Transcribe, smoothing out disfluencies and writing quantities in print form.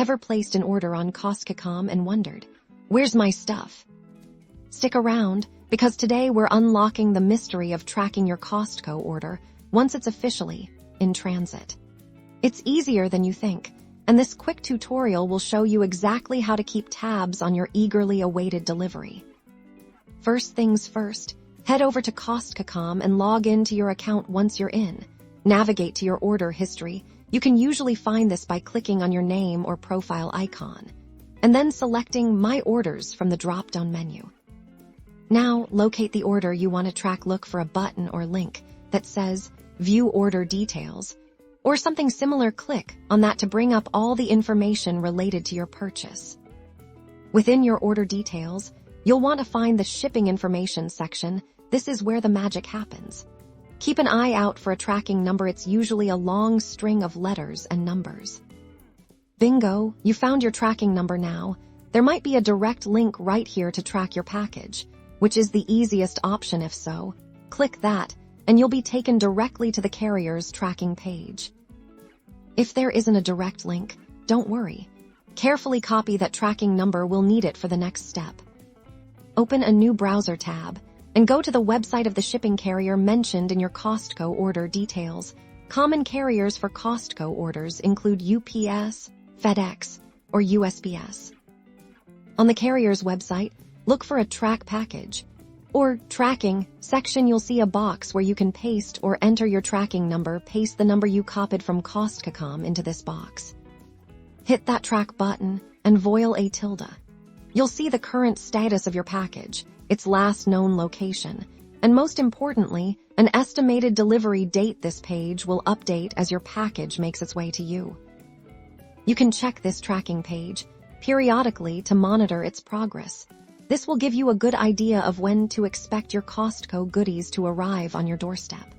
Ever placed an order on Costco and wondered, where's my stuff? Stick around, because today we're unlocking the mystery of tracking your Costco order once it's officially in transit. It's easier than you think, and this quick tutorial will show you exactly how to keep tabs on your eagerly awaited delivery. First things first, head over to Costco and log into your account once you're in. Navigate to your order history. You can usually find this by clicking on your name or profile icon, and then selecting My Orders from the drop-down menu. Now, locate the order you want to track. Look for a button or link that says View Order Details, or something similar. Click on that to bring up all the information related to your purchase. Within your order details, you'll want to find the Shipping Information section. This is where the magic happens. Keep an eye out for a tracking number. It's usually a long string of letters and numbers. Bingo, you found your tracking number now. There might be a direct link right here to track your package, which is the easiest option. If so, click that, and you'll be taken directly to the carrier's tracking page. If there isn't a direct link, don't worry. Carefully copy that tracking number. We'll need it for the next step. Open a new browser tab and go to the website of the shipping carrier mentioned in your Costco order details. Common carriers for Costco orders include UPS, FedEx, or USPS. On the carrier's website, look for a Track Package or Tracking section. You'll see a box where you can paste or enter your tracking number. Paste the number you copied from Costco into this box. Hit that track button and voil a tilde. You'll see the current status of your package, its last known location, and most importantly, an estimated delivery date. This page will update as your package makes its way to you. You can check this tracking page periodically to monitor its progress. This will give you a good idea of when to expect your Costco goodies to arrive on your doorstep.